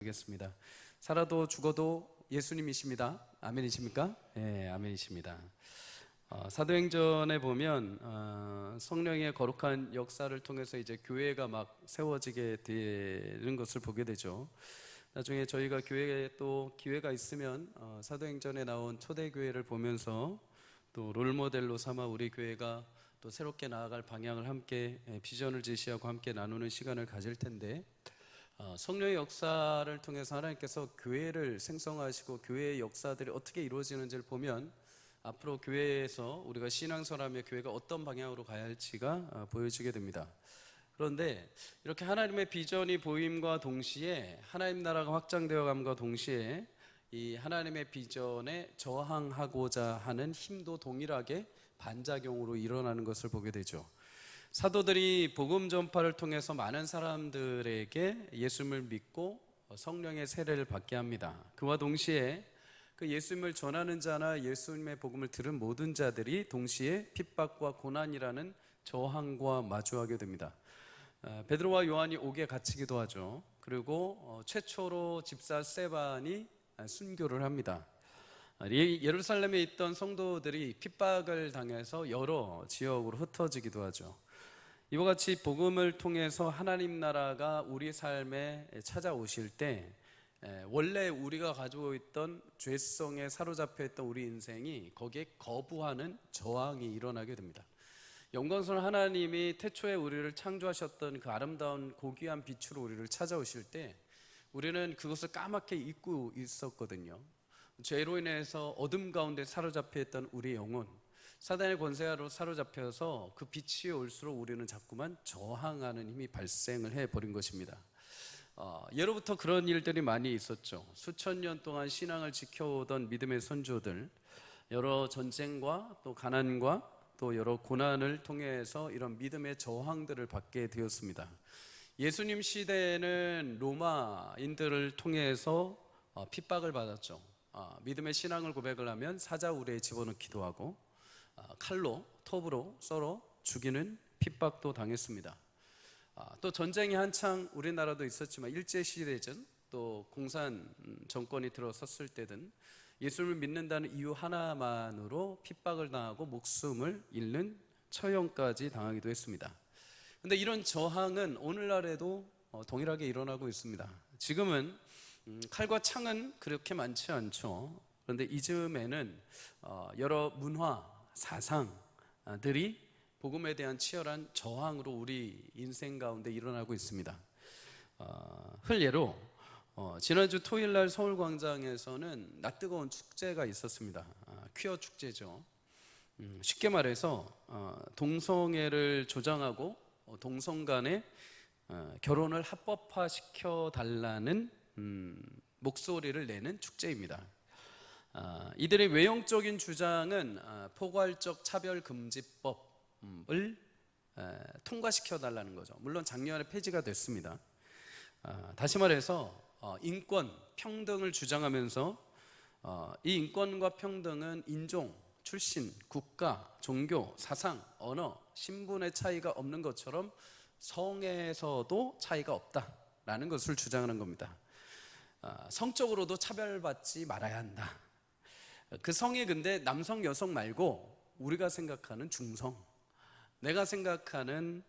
겠습니다. 살아도 죽어도 예수님이십니다. 아멘이십니까? 네, 아멘이십니다. 사도행전에 보면 성령의 거룩한 역사를 통해서 이제 교회가 막 세워지게 되는 것을 보게 되죠. 나중에 저희가 교회에 또 기회가 있으면 사도행전에 나온 초대교회를 보면서 또 롤모델로 삼아 우리 교회가 또 새롭게 나아갈 방향을 함께 비전을 제시하고 함께 나누는 시간을 가질 텐데, 성령의 역사를 통해서 하나님께서 교회를 생성하시고 교회의 역사들이 어떻게 이루어지는지를 보면 앞으로 교회에서 우리가 신앙생활하며 교회가 어떤 방향으로 가야 할지가 보여지게 됩니다. 그런데 이렇게 하나님의 비전이 보임과 동시에 하나님 나라가 확장되어 감과 동시에 이 하나님의 비전에 저항하고자 하는 힘도 동일하게 반작용으로 일어나는 것을 보게 되죠. 사도들이 복음 전파를 통해서 많은 사람들에게 예수님을 믿고 성령의 세례를 받게 합니다. 그와 동시에 그 예수님을 전하는 자나 예수님의 복음을 들은 모든 자들이 동시에 핍박과 고난이라는 저항과 마주하게 됩니다. 베드로와 요한이 옥에 갇히기도 하죠. 그리고 최초로 집사 스데반이 순교를 합니다. 예루살렘에 있던 성도들이 핍박을 당해서 여러 지역으로 흩어지기도 하죠. 이와 같이 복음을 통해서 하나님 나라가 우리 삶에 찾아오실 때 원래 우리가 가지고 있던 죄성에 사로잡혀 있던 우리 인생이 거기에 거부하는 저항이 일어나게 됩니다. 영광스러운 하나님이 태초에 우리를 창조하셨던 그 아름다운 고귀한 빛으로 우리를 찾아오실 때 우리는 그것을 까맣게 잊고 있었거든요. 죄로 인해서 어둠 가운데 사로잡혀 있던 우리의 영혼, 사단의 권세하로 사로잡혀서 그 빛이 올수록 우리는 자꾸만 저항하는 힘이 발생을 해버린 것입니다. 예로부터 그런 일들이 많이 있었죠. 수천 년 동안 신앙을 지켜오던 믿음의 선조들, 여러 전쟁과 또 가난과 또 여러 고난을 통해서 이런 믿음의 저항들을 받게 되었습니다. 예수님 시대에는 로마인들을 통해서 핍박을 받았죠. 믿음의 신앙을 고백을 하면 사자우레에 집어넣기도 하고 칼로 톱으로 썰어 죽이는 핍박도 당했습니다. 또 전쟁이 한창 우리나라도 있었지만 일제시대전 또 공산 정권이 들어섰을 때든 예수를 믿는다는 이유 하나만으로 핍박을 당하고 목숨을 잃는 처형까지 당하기도 했습니다. 그런데 이런 저항은 오늘날에도 동일하게 일어나고 있습니다. 지금은 칼과 창은 그렇게 많지 않죠. 그런데 이즈음에는 여러 문화, 사상들이 복음에 대한 치열한 저항으로 우리 인생 가운데 일어나고 있습니다. 흘예로 지난주 토요일날 서울광장에서는 낯뜨거운 축제가 있었습니다. 퀴어 축제죠. 쉽게 말해서 동성애를 조장하고 동성 간의 결혼을 합법화시켜 달라는 목소리를 내는 축제입니다. 이들의 외형적인 주장은 포괄적 차별금지법을 통과시켜 달라는 거죠. 물론 작년에 폐지가 됐습니다. 다시 말해서 인권, 평등을 주장하면서 이 인권과 평등은 인종, 출신, 국가, 종교, 사상, 언어, 신분의 차이가 없는 것처럼 성에서도 차이가 없다라는 것을 주장하는 겁니다. 성적으로도 차별받지 말아야 한다. 그 성이 근데 남성, 여성 말고 우리가 생각하는 중성, 내가 생각하는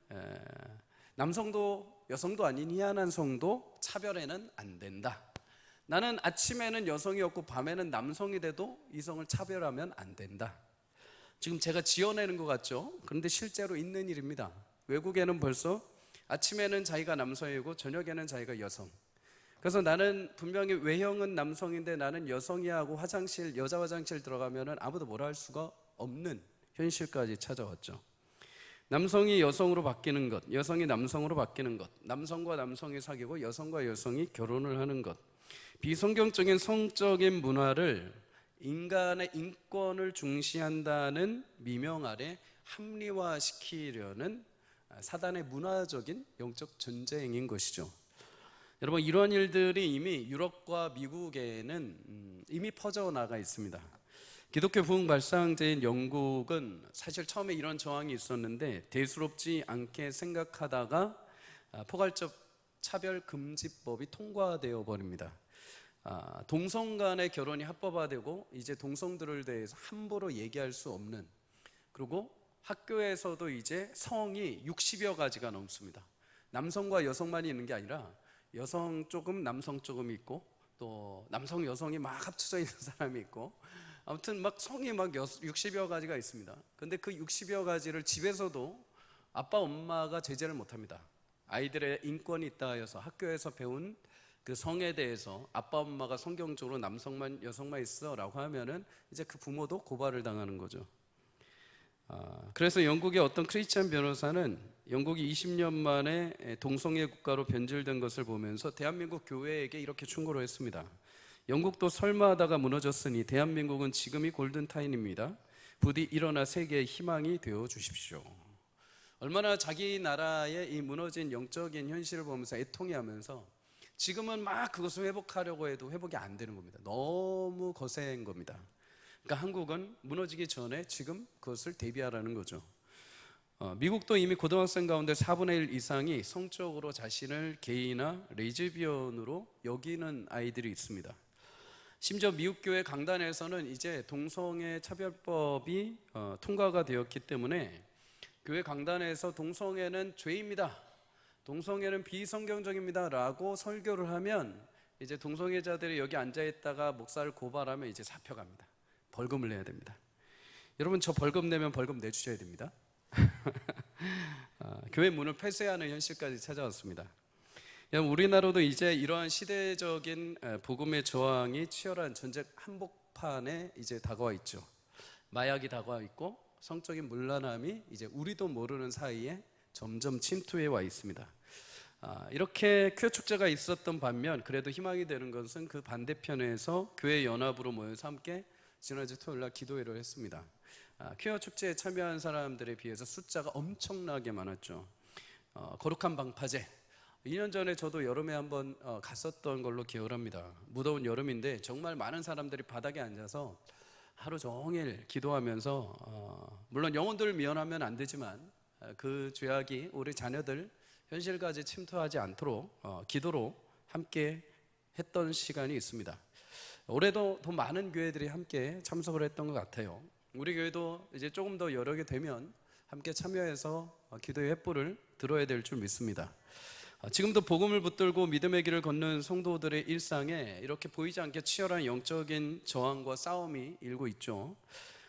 남성도 여성도 아닌 희한한 성도 차별에는 안 된다. 나는 아침에는 여성이었고 밤에는 남성이 돼도 이성을 차별하면 안 된다. 지금 제가 지어내는 것 같죠? 그런데 실제로 있는 일입니다. 외국에는 벌써 아침에는 자기가 남성이고 저녁에는 자기가 여성. 그래서 나는 분명히 외형은 남성인데 나는 여성이야 하고 여자 화장실 들어가면 아무도 뭐라 할 수가 없는 현실까지 찾아왔죠. 남성이 여성으로 바뀌는 것, 여성이 남성으로 바뀌는 것, 남성과 남성이 사귀고 여성과 여성이 결혼을 하는 것, 비성경적인 성적인 문화를 인간의 인권을 중시한다는 미명 아래 합리화시키려는 사단의 문화적인 영적 전쟁인 것이죠. 여러분, 이런 일들이 이미 유럽과 미국에는 이미 퍼져나가 있습니다. 기독교 부흥 발상제인 영국은 사실 처음에 이런 저항이 있었는데 대수롭지 않게 생각하다가 포괄적 차별금지법이 통과되어 버립니다. 동성 간의 결혼이 합법화되고 이제 동성들을 대해서 함부로 얘기할 수 없는, 그리고 학교에서도 이제 성이 60여 가지가 넘습니다. 남성과 여성만이 있는 게 아니라 여성 조금 남성 조금 있고 또 남성 여성이 막 합쳐져 있는 사람이 있고, 아무튼 막 성이 막 60여 가지가 있습니다. 근데 그 60여 가지를 집에서도 아빠 엄마가 제재를 못합니다. 아이들의 인권이 있다 해서 학교에서 배운 그 성에 대해서 아빠 엄마가 성경적으로 남성만 여성만 있어 라고 하면은 이제 그 부모도 고발을 당하는 거죠. 그래서 영국의 어떤 크리스찬 변호사는 영국이 20년 만에 동성애 국가로 변질된 것을 보면서 대한민국 교회에게 이렇게 충고를 했습니다. 영국도 설마 하다가 무너졌으니 대한민국은 지금이 골든타임입니다. 부디 일어나 세계의 희망이 되어 주십시오. 얼마나 자기 나라의 이 무너진 영적인 현실을 보면서 애통해하면서 지금은 막 그것을 회복하려고 해도 회복이 안 되는 겁니다. 너무 거센 겁니다. 그러니까 한국은 무너지기 전에 지금 그것을 대비하라는 거죠. 미국도 이미 고등학생 가운데 4분의 1 이상이 성적으로 자신을 게이나 레즈비언으로 여기는 아이들이 있습니다. 심지어 미국 교회 강단에서는 이제 동성애 차별법이 통과가 되었기 때문에 교회 강단에서 동성애는 죄입니다, 동성애는 비성경적입니다 라고 설교를 하면 이제 동성애자들이 여기 앉아있다가 목사를 고발하면 이제 잡혀갑니다. 벌금을 내야 됩니다. 여러분, 저 벌금 내면 벌금 내주셔야 됩니다. 교회 문을 폐쇄하는 현실까지 찾아왔습니다. 우리나라도 이제 이러한 시대적인 복음의 저항이 치열한 전쟁 한복판에 이제 다가와 있죠. 마약이 다가와 있고 성적인 문란함이 이제 우리도 모르는 사이에 점점 침투해 와 있습니다. 이렇게 퀴어 축제가 있었던 반면 그래도 희망이 되는 것은 그 반대편에서 교회 연합으로 모여서 함께 지난주 토요일 날 기도회를 했습니다. 퀴어 축제에 참여한 사람들에 비해서 숫자가 엄청나게 많았죠. 거룩한 방파제, 2년 전에 저도 여름에 한번 갔었던 걸로 기억을 합니다. 무더운 여름인데 정말 많은 사람들이 바닥에 앉아서 하루 종일 기도하면서 물론 영혼들을 미워하면 안 되지만 그 죄악이 우리 자녀들 현실까지 침투하지 않도록 기도로 함께 했던 시간이 있습니다. 올해도 더 많은 교회들이 함께 참석을 했던 것 같아요. 우리 교회도 이제 조금 더 여러 개 되면 함께 참여해서 기도의 횃불을 들어야 될 줄 믿습니다. 지금도 복음을 붙들고 믿음의 길을 걷는 성도들의 일상에 이렇게 보이지 않게 치열한 영적인 저항과 싸움이 일고 있죠.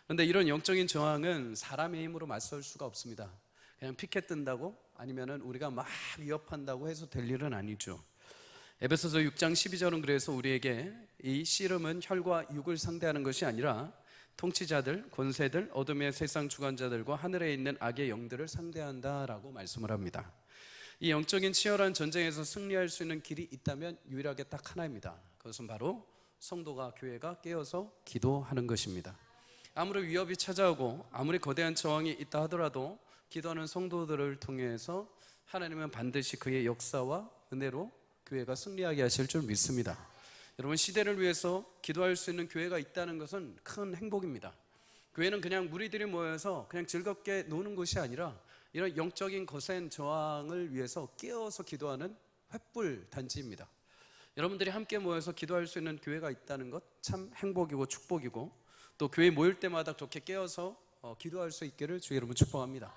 그런데 이런 영적인 저항은 사람의 힘으로 맞설 수가 없습니다. 그냥 피켓 뜬다고 아니면은 우리가 막 위협한다고 해서 될 일은 아니죠. 에베소서 6장 12절은 그래서 우리에게 이 씨름은 혈과 육을 상대하는 것이 아니라 통치자들, 권세들, 어둠의 세상 주관자들과 하늘에 있는 악의 영들을 상대한다라고 말씀을 합니다. 이 영적인 치열한 전쟁에서 승리할 수 있는 길이 있다면 유일하게 딱 하나입니다. 그것은 바로 성도가, 교회가 깨어서 기도하는 것입니다. 아무리 위협이 찾아오고 아무리 거대한 저항이 있다 하더라도 기도하는 성도들을 통해서 하나님은 반드시 그의 역사와 은혜로 교회가 승리하게 하실 줄 믿습니다. 여러분, 시대를 위해서 기도할 수 있는 교회가 있다는 것은 큰 행복입니다. 교회는 그냥 무리들이 모여서 그냥 즐겁게 노는 곳이 아니라 이런 영적인 거센 저항을 위해서 깨어서 기도하는 횃불 단지입니다. 여러분들이 함께 모여서 기도할 수 있는 교회가 있다는 것 참 행복이고 축복이고, 또 교회 모일 때마다 그렇게 깨어서 기도할 수 있기를 주의 이름으로 축복합니다.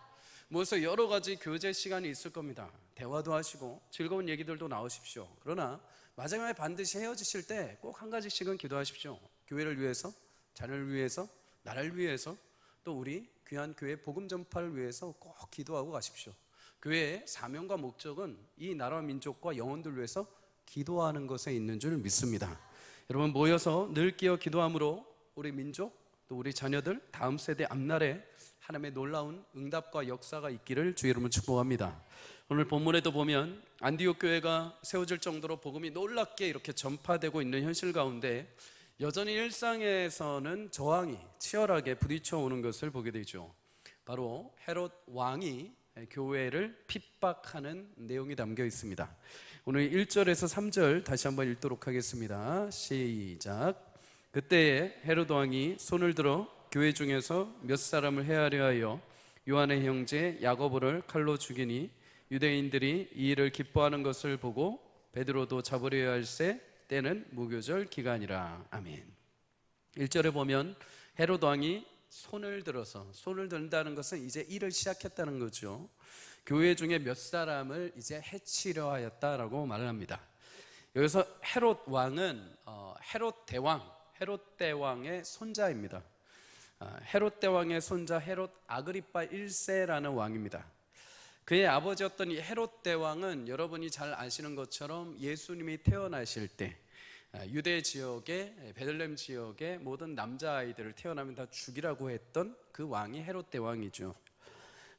모여서 여러 가지 교제 시간이 있을 겁니다. 대화도 하시고 즐거운 얘기들도 나오십시오. 그러나 마지막에 반드시 헤어지실 때 꼭 한 가지씩은 기도하십시오. 교회를 위해서, 자녀를 위해서, 나라를 위해서, 또 우리 귀한 교회 복음 전파를 위해서 꼭 기도하고 가십시오. 교회의 사명과 목적은 이 나라와 민족과 영혼들을 위해서 기도하는 것에 있는 줄 믿습니다. 여러분, 모여서 늘 끼어 기도함으로 우리 민족, 또 우리 자녀들, 다음 세대 앞날에 하나님의 놀라운 응답과 역사가 있기를 주의 이름으로 축복합니다. 오늘 본문에도 보면 안디옥 교회가 세워질 정도로 복음이 놀랍게 이렇게 전파되고 있는 현실 가운데 여전히 일상에서는 저항이 치열하게 부딪혀 오는 것을 보게 되죠. 바로 헤롯 왕이 교회를 핍박하는 내용이 담겨 있습니다. 오늘 1절에서 3절 다시 한번 읽도록 하겠습니다. 시작. 그때에 헤롯 왕이 손을 들어 교회 중에서 몇 사람을 해하려 하여 요한의 형제 야고보를 칼로 죽이니 유대인들이 이 일을 기뻐하는 것을 보고 베드로도 잡으려 할세 때는 무교절 기간이라. 아멘. 1절에 보면 헤롯 왕이 손을 든다는 것은 이제 일을 시작했다는 거죠. 교회 중에 몇 사람을 이제 해치려 하였다라고 말을 합니다. 여기서 헤롯 왕은 헤롯 대왕의 손자입니다. 헤롯 대왕의 손자 헤롯 아그리파 1세라는 왕입니다. 그의 아버지였던 이 헤롯 대왕은 여러분이 잘 아시는 것처럼 예수님이 태어나실 때 유대 지역의 베들레헴 지역의 모든 남자아이들을 태어나면 다 죽이라고 했던 그 왕이 헤롯 대왕이죠.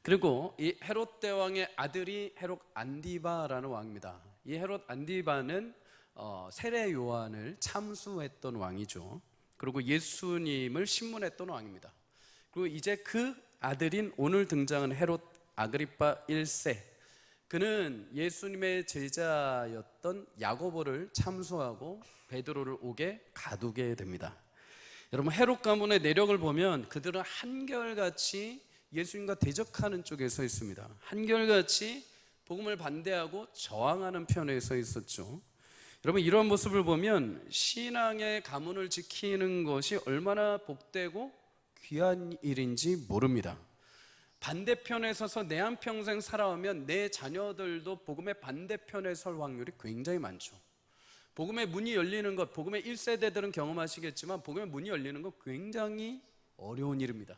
그리고 이 헤롯 대왕의 아들이 헤롯 안디바라는 왕입니다. 이 헤롯 안디바는 세례 요한을 참수했던 왕이죠. 그리고 예수님을 신문했던 왕입니다. 그리고 이제 그 아들인 오늘 등장한 헤롯 아그리파 1세, 그는 예수님의 제자였던 야고보를 참수하고 베드로를 옥에 가두게 됩니다. 여러분, 헤롯 가문의 내력을 보면 그들은 한결같이 예수님과 대적하는 쪽에 서 있습니다. 한결같이 복음을 반대하고 저항하는 편에 서 있었죠. 여러분, 이런 모습을 보면 신앙의 가문을 지키는 것이 얼마나 복되고 귀한 일인지 모릅니다. 반대편에 서서 내 한평생 살아오면 내 자녀들도 복음의 반대편에 설 확률이 굉장히 많죠. 복음의 문이 열리는 것, 복음의 1세대들은 경험하시겠지만 복음의 문이 열리는 것 굉장히 어려운 일입니다.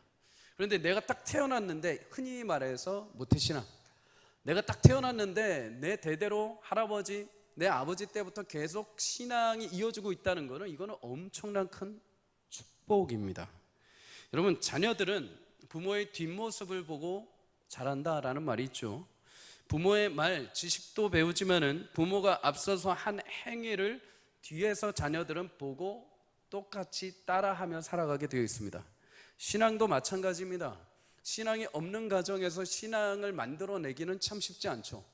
그런데 내가 딱 태어났는데, 흔히 말해서 모태신앙, 내가 딱 태어났는데 내 대대로 할아버지, 내 아버지 때부터 계속 신앙이 이어지고 있다는 것은, 이거는 엄청난 큰 축복입니다. 여러분, 자녀들은 부모의 뒷모습을 보고 자란다라는 말이 있죠. 부모의 말, 지식도 배우지만은 부모가 앞서서 한 행위를 뒤에서 자녀들은 보고 똑같이 따라하며 살아가게 되어 있습니다. 신앙도 마찬가지입니다. 신앙이 없는 가정에서 신앙을 만들어내기는 참 쉽지 않죠.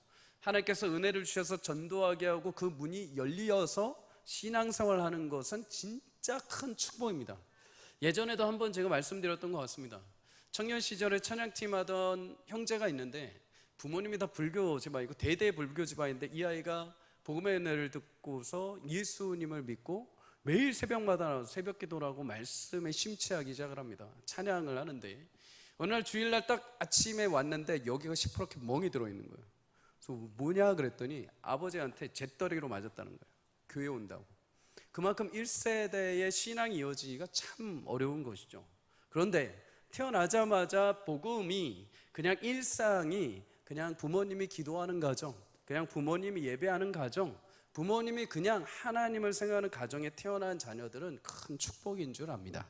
하나님께서 은혜를 주셔서 전도하게 하고 그 문이 열려서 신앙생활을 하는 것은 진짜 큰 축복입니다. 예전에도 한번 제가 말씀드렸던 것 같습니다. 청년 시절에 찬양팀 하던 형제가 있는데, 부모님이 다 불교 집안이고 대대 불교 집안인데, 이 아이가 복음의 은혜를 듣고서 예수님을 믿고 매일 새벽마다 나와서 새벽 기도를 하고 말씀에 심취하기 시작을 합니다. 찬양을 하는데, 어느 날 주일날 딱 아침에 왔는데 여기가 시퍼렇게 멍이 들어있는 거예요. 그래서 뭐냐 그랬더니 아버지한테 재떨이로 맞았다는 거예요. 교회 온다고. 그만큼 1세대의 신앙이 이어지기가 참 어려운 것이죠. 그런데 태어나자마자 복음이 그냥 일상이 그냥 부모님이 기도하는 가정, 그냥 부모님이 예배하는 가정, 부모님이 그냥 하나님을 생각하는 가정에 태어난 자녀들은 큰 축복인 줄 압니다.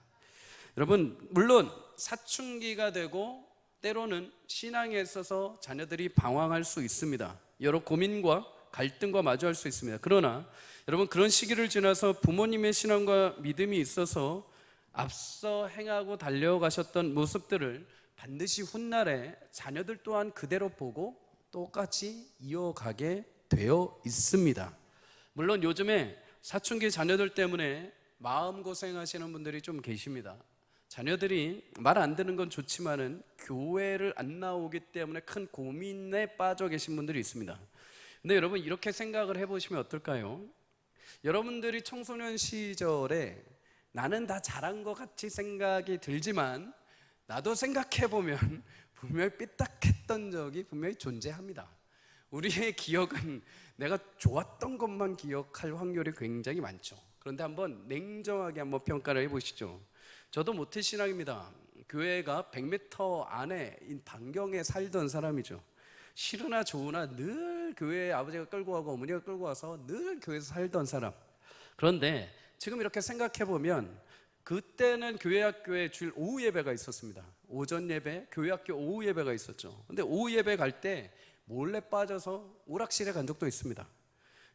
여러분, 물론 사춘기가 되고 때로는 신앙에 있어서 자녀들이 방황할 수 있습니다. 여러 고민과 갈등과 마주할 수 있습니다. 그러나 여러분, 그런 시기를 지나서 부모님의 신앙과 믿음이 있어서 앞서 행하고 달려가셨던 모습들을 반드시 훗날에 자녀들 또한 그대로 보고 똑같이 이어가게 되어 있습니다. 물론 요즘에 사춘기 자녀들 때문에 마음고생하시는 분들이 좀 계십니다. 자녀들이 말 안 듣는 건 좋지만은 교회를 안 나오기 때문에 큰 고민에 빠져 계신 분들이 있습니다. 근데 여러분, 이렇게 생각을 해보시면 어떨까요? 여러분들이 청소년 시절에 나는 다 잘한 것 같이 생각이 들지만, 나도 생각해보면 분명히 삐딱했던 적이 분명히 존재합니다. 우리의 기억은 내가 좋았던 것만 기억할 확률이 굉장히 많죠. 그런데 한번 냉정하게 한번 평가를 해보시죠. 저도 모태신앙입니다. 교회가 100m 안에 반경에 살던 사람이죠. 싫으나 좋으나 늘 교회에 아버지가 끌고 가고 어머니가 끌고 와서 늘 교회에서 살던 사람. 그런데 지금 이렇게 생각해보면, 그때는 교회 학교에 주일 오후 예배가 있었습니다. 오전 예배, 교회 학교 오후 예배가 있었죠. 근데 오후 예배 갈 때 몰래 빠져서 오락실에 간 적도 있습니다.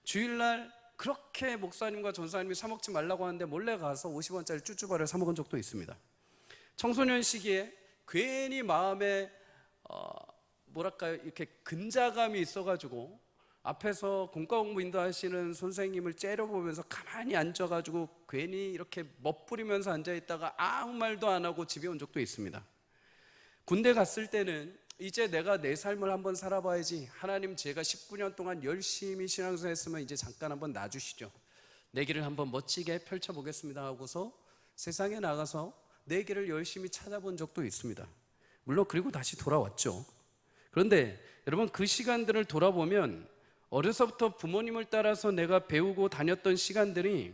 주일날 그렇게 목사님과 전사님이 사 먹지 말라고 하는데 몰래 가서 50원짜리 쭈쭈바를 사 먹은 적도 있습니다. 청소년 시기에 괜히 마음에 이렇게 근자감이 있어가지고 앞에서 공과 공부 인도하시는 선생님을 째려보면서 가만히 앉아가지고 괜히 이렇게 멋부리면서 앉아있다가 아무 말도 안 하고 집에 온 적도 있습니다. 군대 갔을 때는 이제 내가 내 삶을 한번 살아봐야지. 하나님, 제가 19년 동안 열심히 신앙생활했으면 이제 잠깐 한번 놔주시죠. 내 길을 한번 멋지게 펼쳐보겠습니다 하고서 세상에 나가서 내 길을 열심히 찾아본 적도 있습니다. 물론 그리고 다시 돌아왔죠. 그런데 여러분, 그 시간들을 돌아보면 어려서부터 부모님을 따라서 내가 배우고 다녔던 시간들이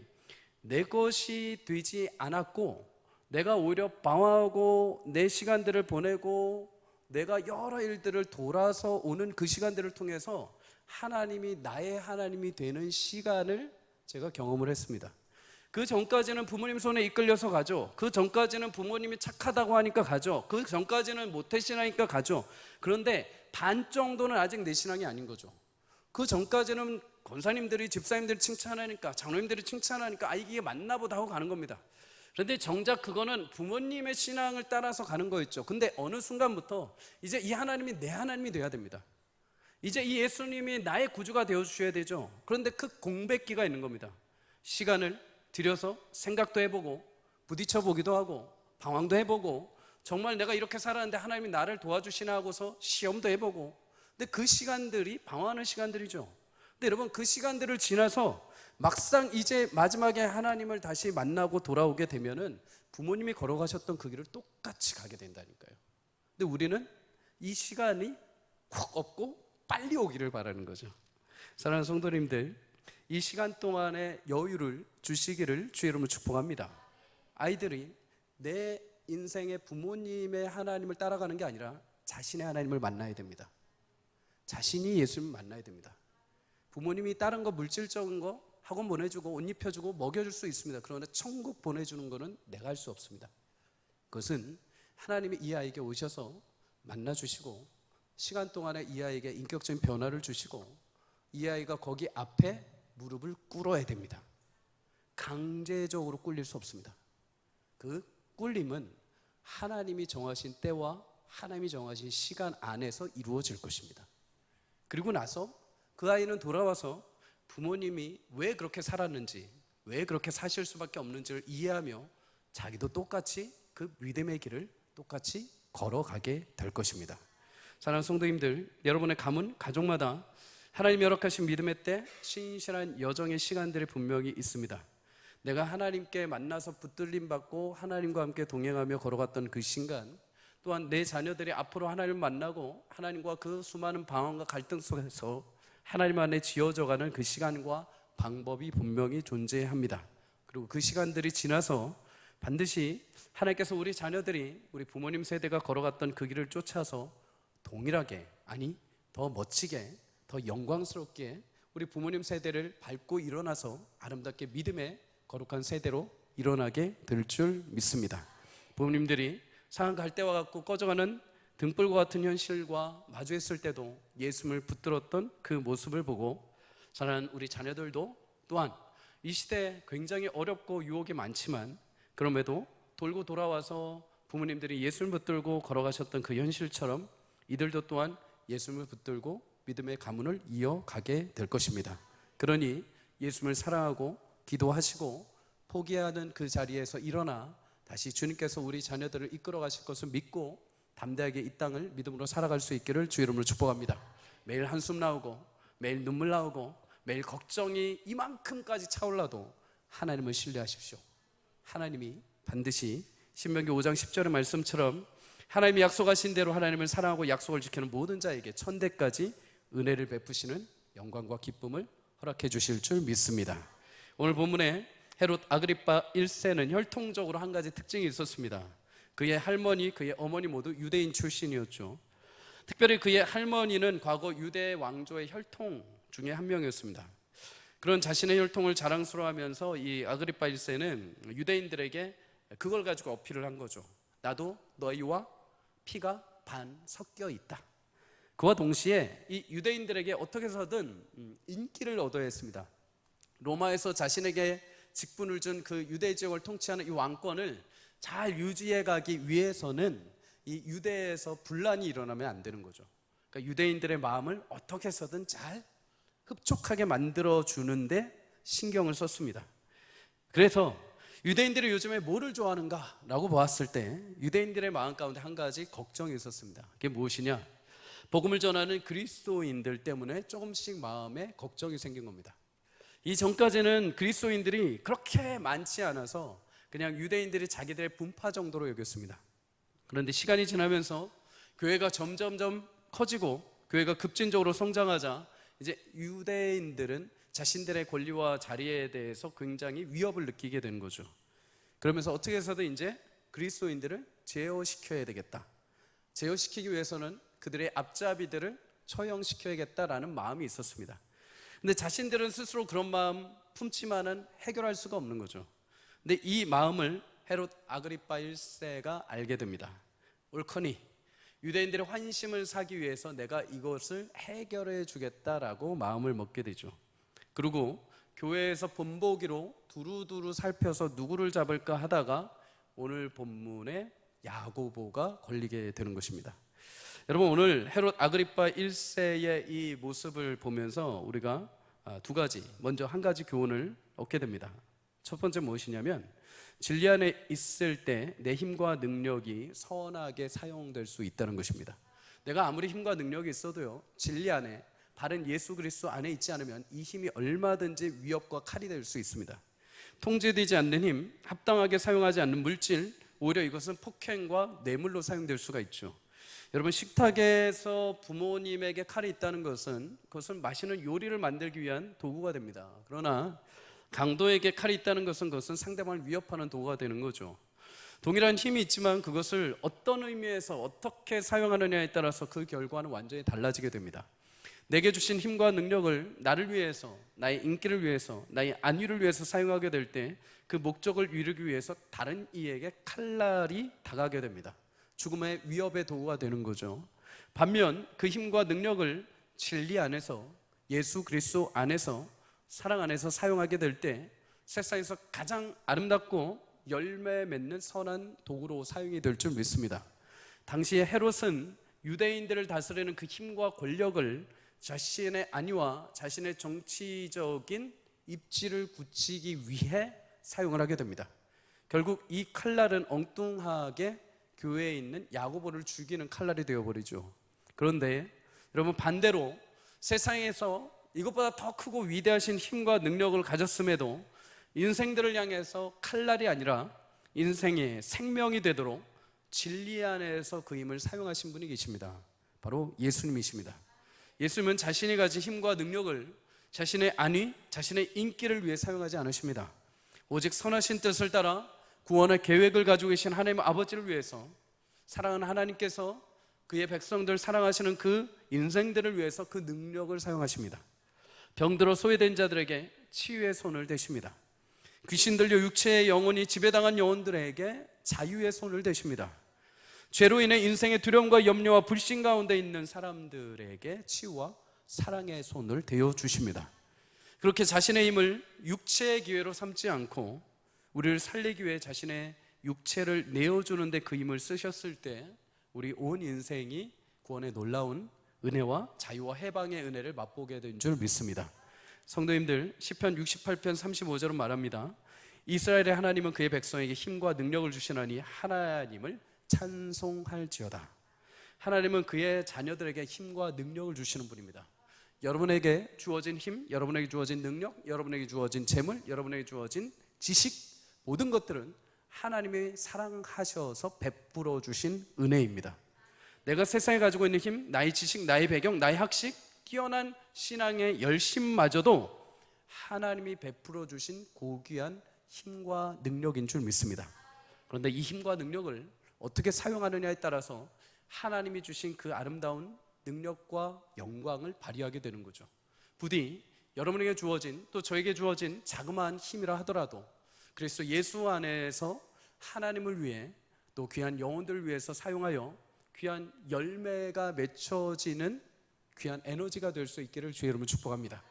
내 것이 되지 않았고, 내가 오히려 방황하고 내 시간들을 보내고 내가 여러 일들을 돌아서 오는 그 시간들을 통해서 하나님이 나의 하나님이 되는 시간을 제가 경험을 했습니다. 그 전까지는 부모님 손에 이끌려서 가죠. 그 전까지는 부모님이 착하다고 하니까 가죠. 그 전까지는 모태신앙이니까 가죠. 그런데 반 정도는 아직 내 신앙이 아닌 거죠. 그 전까지는 권사님들이, 집사님들이 칭찬하니까, 장로님들이 칭찬하니까 이게 맞나 보다 하고 가는 겁니다. 그런데 정작 그거는 부모님의 신앙을 따라서 가는 거였죠. 근데 어느 순간부터 이제 이 하나님이 내 하나님이 돼야 됩니다. 이제 이 예수님이 나의 구주가 되어주셔야 되죠. 그런데 그 공백기가 있는 겁니다. 시간을 들여서 생각도 해보고 부딪혀 보기도 하고 방황도 해보고, 정말 내가 이렇게 살았는데 하나님이 나를 도와주시나 하고서 시험도 해보고. 근데 그 시간들이 방황하는 시간들이죠. 근데 여러분, 그 시간들을 지나서 막상 이제 마지막에 하나님을 다시 만나고 돌아오게 되면은 부모님이 걸어가셨던 그 길을 똑같이 가게 된다니까요. 근데 우리는 이 시간이 훅 없고 빨리 오기를 바라는 거죠. 사랑하는 성도님들, 이 시간 동안의 여유를 주시기를 주의 이름으로 축복합니다. 아이들이 내 인생의 부모님의 하나님을 따라가는 게 아니라 자신의 하나님을 만나야 됩니다. 자신이 예수님을 만나야 됩니다. 부모님이 다른 거, 물질적인 거 학원 보내주고 옷 입혀주고 먹여줄 수 있습니다. 그러나 천국 보내주는 거는 내가 할 수 없습니다. 그것은 하나님이 이 아이에게 오셔서 만나주시고 시간 동안에 이 아이에게 인격적인 변화를 주시고 이 아이가 거기 앞에 무릎을 꿇어야 됩니다. 강제적으로 꿇릴 수 없습니다. 그 꿇림은 하나님이 정하신 때와 하나님이 정하신 시간 안에서 이루어질 것입니다. 그리고 나서 그 아이는 돌아와서 부모님이 왜 그렇게 살았는지, 왜 그렇게 사실 수밖에 없는지를 이해하며 자기도 똑같이 그 믿음의 길을 똑같이 걸어가게 될 것입니다. 사랑하는 성도님들, 여러분의 가문, 가족마다 하나님이 허락하신 믿음의 때 신실한 여정의 시간들이 분명히 있습니다. 내가 하나님께 만나서 붙들림 받고 하나님과 함께 동행하며 걸어갔던 그 순간, 또한 내 자녀들이 앞으로 하나님을 만나고 하나님과 그 수많은 방황과 갈등 속에서 하나님 안에 지어져가는 그 시간과 방법이 분명히 존재합니다. 그리고 그 시간들이 지나서 반드시 하나님께서 우리 자녀들이 우리 부모님 세대가 걸어갔던 그 길을 쫓아서 동일하게, 아니 더 멋지게, 더 영광스럽게 우리 부모님 세대를 밟고 일어나서 아름답게 믿음의 거룩한 세대로 일어나게 될 줄 믿습니다. 부모님들이 상한 갈대와 같고 꺼져가는 등불과 같은 현실과 마주했을 때도 예수님을 붙들었던 그 모습을 보고 사랑하는 우리 자녀들도 또한 이 시대에 굉장히 어렵고 유혹이 많지만 그럼에도 돌고 돌아와서 부모님들이 예수님을 붙들고 걸어가셨던 그 현실처럼 이들도 또한 예수님을 붙들고 믿음의 가문을 이어가게 될 것입니다. 그러니 예수님을 사랑하고 기도하시고 포기하는 그 자리에서 일어나 다시 주님께서 우리 자녀들을 이끌어 가실 것을 믿고 담대하게 이 땅을 믿음으로 살아갈 수 있기를 주의 이름으로 축복합니다. 매일 한숨 나오고 매일 눈물 나오고 매일 걱정이 이만큼까지 차올라도 하나님을 신뢰하십시오. 하나님이 반드시 신명기 5장 10절의 말씀처럼 하나님이 약속하신 대로 하나님을 사랑하고 약속을 지키는 모든 자에게 천대까지 은혜를 베푸시는 영광과 기쁨을 허락해 주실 줄 믿습니다. 오늘 본문에 헤롯 아그리파 1세는 혈통적으로 한 가지 특징이 있었습니다. 그의 할머니, 그의 어머니 모두 유대인 출신이었죠. 특별히 그의 할머니는 과거 유대 왕조의 혈통 중에 한 명이었습니다. 그런 자신의 혈통을 자랑스러워하면서 이 아그리파 1세는 유대인들에게 그걸 가지고 어필을 한 거죠. 나도 너희와 피가 반 섞여 있다. 그와 동시에 이 유대인들에게 어떻게 해서든 인기를 얻어야 했습니다. 로마에서 자신에게 직분을 준 그 유대 지역을 통치하는 이 왕권을 잘 유지해 가기 위해서는 이 유대에서 분란이 일어나면 안 되는 거죠. 그러니까 유대인들의 마음을 어떻게 해서든 잘 흡족하게 만들어 주는데 신경을 썼습니다. 그래서 유대인들이 요즘에 뭐를 좋아하는가 라고 보았을 때 유대인들의 마음 가운데 한 가지 걱정이 있었습니다. 그게 무엇이냐? 복음을 전하는 그리스도인들 때문에 조금씩 마음에 걱정이 생긴 겁니다. 이전까지는 그리스도인들이 그렇게 많지 않아서 그냥 유대인들이 자기들의 분파 정도로 여겼습니다. 그런데 시간이 지나면서 교회가 점점점 커지고 교회가 급진적으로 성장하자 이제 유대인들은 자신들의 권리와 자리에 대해서 굉장히 위협을 느끼게 되는 거죠. 그러면서 어떻게 해서든 이제 그리스도인들을 제어시켜야 되겠다. 제어시키기 위해서는 그들의 앞잡이들을 처형시켜야겠다라는 마음이 있었습니다. 근데 자신들은 스스로 그런 마음 품지만은 해결할 수가 없는 거죠. 근데 이 마음을 헤롯 아그리파 1세가 알게 됩니다. 옳거니 유대인들의 환심을 사기 위해서 내가 이것을 해결해 주겠다라고 마음을 먹게 되죠. 그리고 교회에서 본보기로 두루두루 살펴서 누구를 잡을까 하다가 오늘 본문에 야고보가 걸리게 되는 것입니다. 여러분, 오늘 헤롯 아그리파 1세의 이 모습을 보면서 우리가 두 가지, 먼저 한 가지 교훈을 얻게 됩니다. 첫 번째 무엇이냐면 진리 안에 있을 때 내 힘과 능력이 선하게 사용될 수 있다는 것입니다. 내가 아무리 힘과 능력이 있어도요, 진리 안에 바른 예수 그리스도 안에 있지 않으면 이 힘이 얼마든지 위협과 칼이 될 수 있습니다. 통제되지 않는 힘, 합당하게 사용하지 않는 물질, 오히려 이것은 폭행과 뇌물로 사용될 수가 있죠. 여러분, 식탁에서 부모님에게 칼이 있다는 것은 그것은 맛있는 요리를 만들기 위한 도구가 됩니다. 그러나 강도에게 칼이 있다는 것은 그것은 상대방을 위협하는 도구가 되는 거죠. 동일한 힘이 있지만 그것을 어떤 의미에서 어떻게 사용하느냐에 따라서 그 결과는 완전히 달라지게 됩니다. 내게 주신 힘과 능력을 나를 위해서, 나의 인기를 위해서, 나의 안위를 위해서 사용하게 될 때 그 목적을 이루기 위해서 다른 이에게 칼날이 다가게 됩니다. 죽음의 위협의 도구가 되는 거죠. 반면 그 힘과 능력을 진리 안에서, 예수 그리스도 안에서, 사랑 안에서 사용하게 될 때 세상에서 가장 아름답고 열매 맺는 선한 도구로 사용이 될 줄 믿습니다. 당시에 헤롯은 유대인들을 다스리는 그 힘과 권력을 자신의 안위와 자신의 정치적인 입지를 굳히기 위해 사용을 하게 됩니다. 결국 이 칼날은 엉뚱하게 교회에 있는 야고보를 죽이는 칼날이 되어버리죠. 그런데 여러분, 반대로 세상에서 이것보다 더 크고 위대하신 힘과 능력을 가졌음에도 인생들을 향해서 칼날이 아니라 인생의 생명이 되도록 진리 안에서 그 힘을 사용하신 분이 계십니다. 바로 예수님이십니다. 예수님은 자신이 가진 힘과 능력을 자신의 안위, 자신의 인기를 위해 사용하지 않으십니다. 오직 선하신 뜻을 따라 구원의 계획을 가지고 계신 하나님 아버지를 위해서, 사랑하는 하나님께서 그의 백성들 사랑하시는 그 인생들을 위해서 그 능력을 사용하십니다. 병들어 소외된 자들에게 치유의 손을 대십니다. 귀신 들려 육체의 영혼이 지배당한 영혼들에게 자유의 손을 대십니다. 죄로 인해 인생의 두려움과 염려와 불신 가운데 있는 사람들에게 치유와 사랑의 손을 대어 주십니다. 그렇게 자신의 힘을 육체의 기회로 삼지 않고 우리를 살리기 위해 자신의 육체를 내어주는데 그 힘을 쓰셨을 때 우리 온 인생이 구원의 놀라운 은혜와 자유와 해방의 은혜를 맛보게 된 줄 믿습니다. 성도님들, 시편 68편 35절은 말합니다. 이스라엘의 하나님은 그의 백성에게 힘과 능력을 주시나니 하나님을 찬송할지어다. 하나님은 그의 자녀들에게 힘과 능력을 주시는 분입니다. 여러분에게 주어진 힘, 여러분에게 주어진 능력, 여러분에게 주어진 재물, 여러분에게 주어진 지식, 모든 것들은 하나님이 사랑하셔서 베풀어 주신 은혜입니다. 내가 세상에 가지고 있는 힘, 나의 지식, 나의 배경, 나의 학식, 뛰어난 신앙의 열심마저도 하나님이 베풀어 주신 고귀한 힘과 능력인 줄 믿습니다. 그런데 이 힘과 능력을 어떻게 사용하느냐에 따라서 하나님이 주신 그 아름다운 능력과 영광을 발휘하게 되는 거죠. 부디 여러분에게 주어진, 또 저에게 주어진 자그마한 힘이라 하더라도 그리스도 예수 안에서 하나님을 위해, 또 귀한 영혼들을 위해서 사용하여 귀한 열매가 맺혀지는 귀한 에너지가 될 수 있기를 주의 이름으로 축복합니다.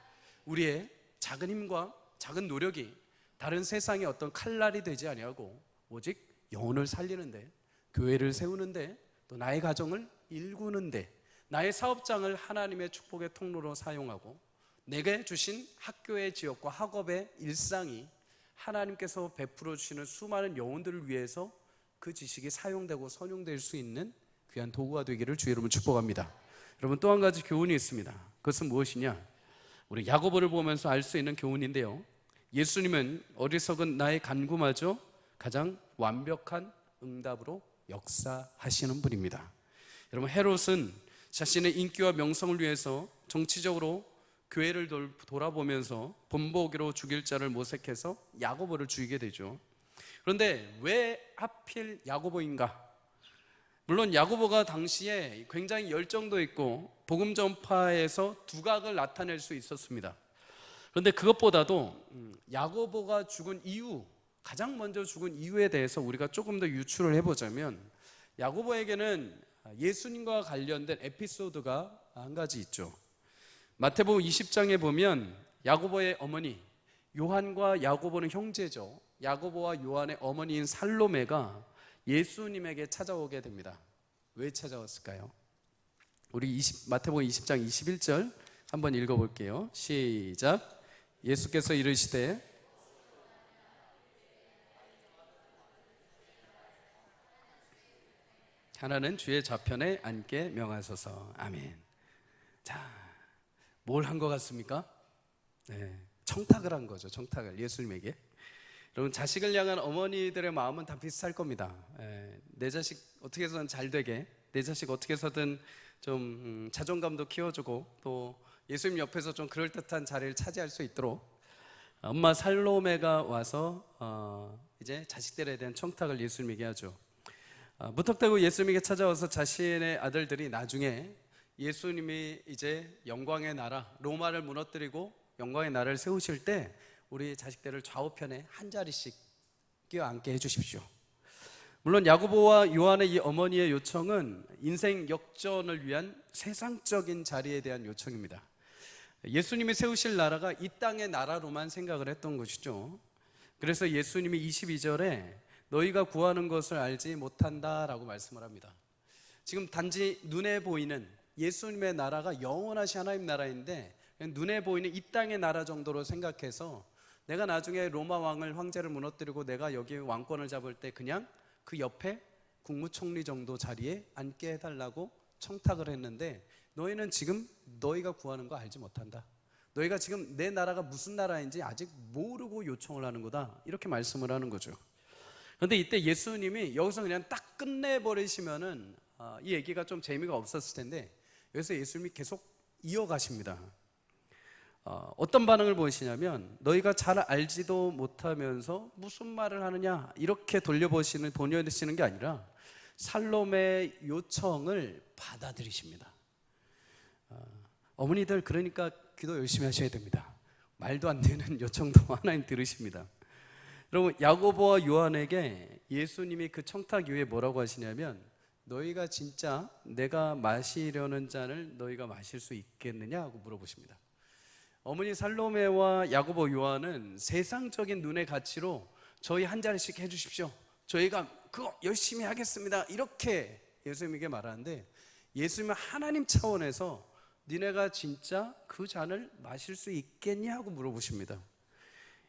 우리의 작은 힘과 작은 노력이 다른 세상의 어떤 칼날이 되지 아니하고 오직 영혼을 살리는데, 교회를 세우는데, 또 나의 가정을 일구는데, 나의 사업장을 하나님의 축복의 통로로 사용하고 내게 주신 학교의 지역과 학업의 일상이 하나님께서 베풀어 주시는 수많은 영혼들을 위해서 그 지식이 사용되고 선용될 수 있는 귀한 도구가 되기를 주의 이름으로 축복합니다. 여러분, 또 한 가지 교훈이 있습니다. 그것은 무엇이냐? 우리 야고보를 보면서 알 수 있는 교훈인데요, 예수님은 어리석은 나의 간구마저 가장 완벽한 응답으로 역사하시는 분입니다. 여러분, 헤롯은 자신의 인기와 명성을 위해서 정치적으로 교회를 돌아보면서 본보기로 죽일 자를 모색해서 야고보를 죽이게 되죠. 그런데 왜 하필 야고보인가? 물론 야고보가 당시에 굉장히 열정도 있고 복음 전파에서 두각을 나타낼 수 있었습니다. 그런데 그것보다도 야고보가 죽은 이유, 가장 먼저 죽은 이유에 대해서 우리가 조금 더 유추를 해보자면, 야고보에게는 예수님과 관련된 에피소드가 한 가지 있죠. 마태복음 20장에 보면 야고보의 어머니, 요한과 야고보는 형제죠. 야고보와 요한의 어머니인 살로메가 예수님에게 찾아오게 됩니다. 왜 찾아왔을까요? 우리 마태복음 20장 21절 한번 읽어볼게요. 시작. 예수께서 이르시되 하나는 주의 좌편에 앉게 명하소서. 아멘. 자, 뭘 한 것 같습니까? 네, 청탁을 한 거죠. 청탁을 예수님에게. 여러분, 자식을 향한 어머니들의 마음은 다 비슷할 겁니다. 내 자식 어떻게 해서든 잘 되게, 내 자식 어떻게 해서든 좀 자존감도 키워주고, 또 예수님 옆에서 좀 그럴듯한 자리를 차지할 수 있도록 엄마 살로메가 와서 이제 자식들에 대한 청탁을 예수님에게 하죠. 무턱대고 예수님에게 찾아와서 자신의 아들들이 나중에 예수님이 이제 영광의 나라, 로마를 무너뜨리고 영광의 나라를 세우실 때 우리 자식들을 좌우편에 한 자리씩 끼어앉게 해주십시오. 물론 야고보와 요한의 이 어머니의 요청은 인생 역전을 위한 세상적인 자리에 대한 요청입니다. 예수님이 세우실 나라가 이 땅의 나라로만 생각을 했던 것이죠. 그래서 예수님이 22절에 너희가 구하는 것을 알지 못한다라고 말씀을 합니다. 지금 단지 눈에 보이는 예수님의 나라가 영원하신 하나님 나라인데, 눈에 보이는 이 땅의 나라 정도로 생각해서 내가 나중에 로마 왕을, 황제를 무너뜨리고 내가 여기 왕권을 잡을 때 그냥 그 옆에 국무총리 정도 자리에 앉게 해달라고 청탁을 했는데, 너희는 지금 너희가 구하는 거 알지 못한다. 너희가 지금 내 나라가 무슨 나라인지 아직 모르고 요청을 하는 거다. 이렇게 말씀을 하는 거죠. 그런데 이때 예수님이 여기서 그냥 딱 끝내버리시면은 이 얘기가 좀 재미가 없었을 텐데, 여기서 예수님이 계속 이어가십니다. 어떤 반응을 보이시냐면, 너희가 잘 알지도 못하면서 무슨 말을 하느냐, 이렇게 돌려보시는 게 아니라 살롬의 요청을 받아들이십니다. 어머니들, 그러니까 기도 열심히 하셔야 됩니다. 말도 안 되는 요청도 하나님 들으십니다. 여러분, 야고보와 요한에게 예수님이 그 청탁 이후에 뭐라고 하시냐면, 너희가 진짜 내가 마시려는 잔을 너희가 마실 수 있겠느냐 하고 물어보십니다. 어머니 살로메와 야고보, 요한은 세상적인 눈의 가치로 저희 한 잔씩 해주십시오, 저희가 그거 열심히 하겠습니다, 이렇게 예수님에게 말하는데, 예수님은 하나님 차원에서 니네가 진짜 그 잔을 마실 수 있겠냐 하고 물어보십니다.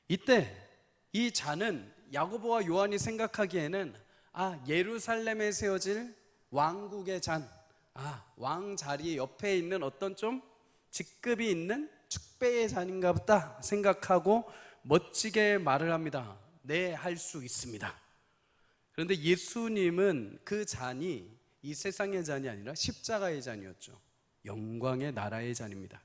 이때 이 잔은 야고보와 요한이 생각하기에는 예루살렘에 세워질 왕국의 잔, 왕 자리 옆에 있는 어떤 좀 직급이 있는 축배의 잔인가 보다 생각하고 멋지게 말을 합니다. 네, 할 수 있습니다. 그런데 예수님은 그 잔이 이 세상의 잔이 아니라 십자가의 잔이었죠. 영광의 나라의 잔입니다.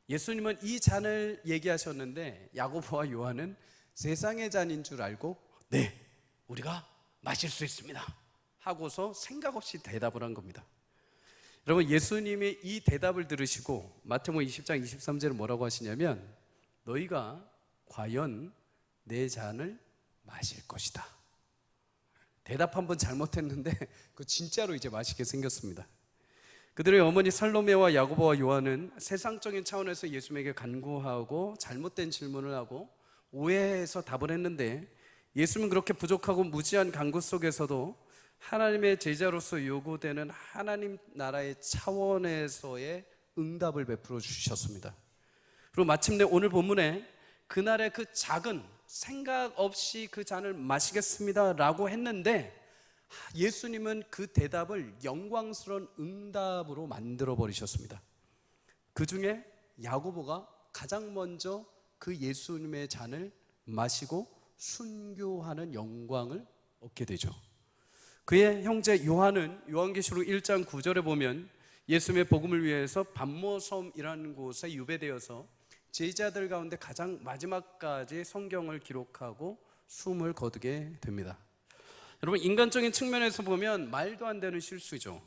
예수님은 이 잔을 얘기하셨는데, 야고보와 요한은 세상의 잔인 줄 알고 네, 우리가 마실 수 있습니다 하고서 생각 없이 대답을 한 겁니다. 여러분, 예수님이 이 대답을 들으시고 마태복음 20장 23절에 뭐라고 하시냐면, 너희가 과연 내 잔을 마실 것이다. 대답 한번 잘못했는데 그 진짜로 이제 마시게 생겼습니다. 그들의 어머니 살로메와 야고보와 요한은 세상적인 차원에서 예수님에게 간구하고 잘못된 질문을 하고 오해해서 답을 했는데, 예수님은 그렇게 부족하고 무지한 간구 속에서도 하나님의 제자로서 요구되는 하나님 나라의 차원에서의 응답을 베풀어 주셨습니다. 그리고 마침내 오늘 본문에 그날의 그 작은 생각 없이 그 잔을 마시겠습니다 라고 했는데, 예수님은 그 대답을 영광스러운 응답으로 만들어 버리셨습니다. 그 중에 야고보가 가장 먼저 그 예수님의 잔을 마시고 순교하는 영광을 얻게 되죠. 그의 형제 요한은 요한계시록 1장 9절에 보면 예수님의 복음을 위해서 반모섬이라는 곳에 유배되어서 제자들 가운데 가장 마지막까지 성경을 기록하고 숨을 거두게 됩니다. 여러분, 인간적인 측면에서 보면 말도 안 되는 실수죠.